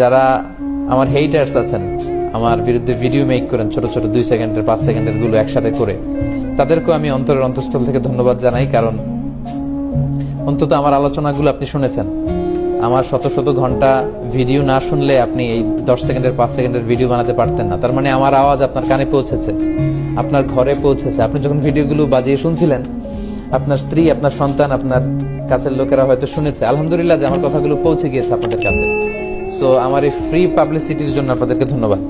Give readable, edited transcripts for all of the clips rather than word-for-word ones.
যারা আমার হেইটার্স আছেন, আমার বিরুদ্ধে ভিডিও মেক করেন ছোট ছোট 2 সেকেন্ডের 5 সেকেন্ডের গুলো একসাথে করে, তাদেরকেও আমি অন্তরের অন্তঃস্থল থেকে ধন্যবাদ জানাই। কারণ অন্তত আমার আলোচনাগুলো আপনি শুনেছেন। আমার শত শত ঘন্টা ভিডিও না শুনলে আপনি এই 10 সেকেন্ডের 5 সেকেন্ডের ভিডিও বানাতে পারতেন না। তার মানে আমার আওয়াজ আপনার কানে পৌঁছেছে, আপনার ঘরে পৌঁছেছে। আপনি যখন ভিডিওগুলো বাজিয়ে শুনছিলেন, আপনার স্ত্রী, আপনার সন্তান, আপনার কাছের লোকেরা হয়তো শুনেছে। আলহামদুলিল্লাহ যে আমার কথাগুলো পৌঁছে গিয়েছে আপনাদের কাছে। সো আমার এই ফ্রি পাবলিসিটির জন্য আপনাদেরকে ধন্যবাদ।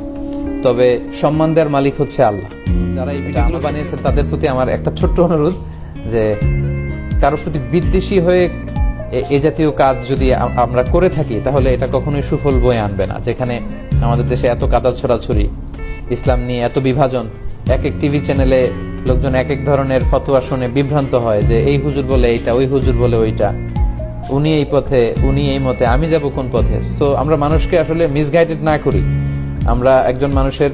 তবে সম্মান দেওয়ার মালিক হচ্ছে আল্লাহ। যারা এই ভিডিওগুলো বানিয়েছেন তাদের প্রতি আমার একটা ছোট্ট অনুরোধ, যে কারোর প্রতি বিদ্বেষী হয়ে এ জাতীয় কাজ যদি আমরা করে থাকি, তাহলে এটা কখনোই সুফল বয়ে আনবে না। যেখানে আমাদের দেশে এত কাদা ছড়াছড়ি, ইসলাম নিয়ে এত বিভাজন, এক এক টিভি চ্যানেলে লোকজন এক এক ধরনের ফতোয়া শুনে বিভ্রান্ত হয় যে এই হুজুর বলে এইটা, ওই হুজুর বলে ওইটা, উনি এই পথে, উনি এই মতে, আমি যাব কোন পথে। সো আমরা মানুষকে আসলে মিসগাইডেড না করি। আমরা একজন মানুষের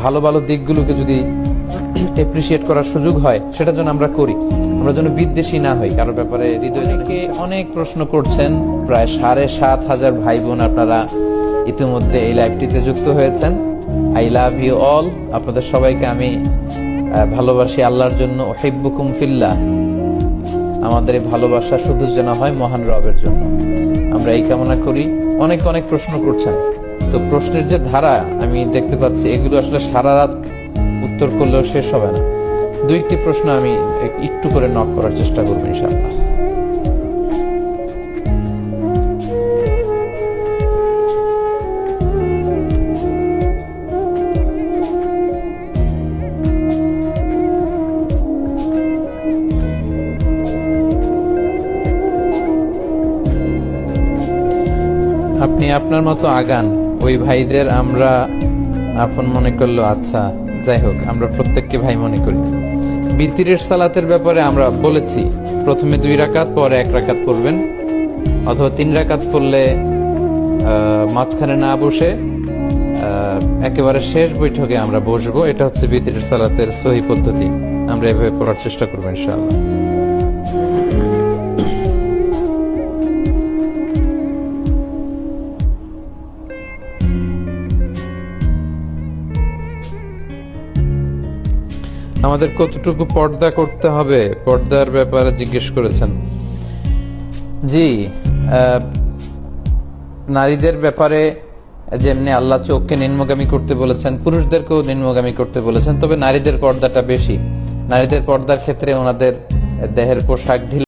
ভালো ভালো দিকগুলোকে যদি এপ্রিসিয়েট করার সুযোগ হয়, সেটার জন্য আমরা করি। আমরা যেন বিদ্বেষী না হই কারোর ব্যাপারে। হৃদয়কে অনেক প্রশ্ন করছেন, প্রায় 7,500 ভাই বোন আপনারা ইতিমধ্যে এই লাইভটিতে যুক্ত হয়েছেন। I love you all. আপনাদের সবাইকে আমি ভালোবাসি আল্লাহর জন্য। উহিব্বুকুম ফিল্লাহ। আমাদের এই ভালোবাসা শুধু যেন হয় মহান রবের জন্য, আমরা এই কামনা করি। অনেক অনেক প্রশ্ন করছেন, তো প্রশ্নের যে ধারা আমি দেখতে পাচ্ছি, এগুলো আসলে সারা রাত উত্তর করলেও শেষ হবে না। 2-1টি প্রশ্ন আমি একটু করে নক করার চেষ্টা করবো ইনশাআল্লাহ। আপনি আপনার মতো আগান, ওই ভাইদের আমরা আপন মনে করলো। আচ্ছা, যাই হোক, আমরা প্রত্যেককে ভাই মনে করি। বিতিরের সালাতের ব্যাপারে আমরা বলেছি, প্রথমে 2 রাকাত, পরে 1 রাকাত পড়বেন, অথবা 3 রাকাত পড়লে মাঝখানে না বসে একেবারে শেষ বৈঠকে আমরা বসবো। এটা হচ্ছে বিতিরের সালাতের সহি পদ্ধতি। আমরা এভাবে পড়ার চেষ্টা করবো ইনশাআল্লাহ। আমাদের কতটুকু পর্দা করতে হবে, পর্দার ব্যাপারে জিজ্ঞেস করেছেন। জি, নারীদের ব্যাপারে যেমনি আল্লাহ চোখকে নিম্নগামী করতে বলেছেন, পুরুষদেরকেও নিম্নগামী করতে বলেছেন। তবে নারীদের পর্দাটা বেশি। নারীদের পর্দার ক্ষেত্রে ওনাদের দেহের পোশাক ঢিল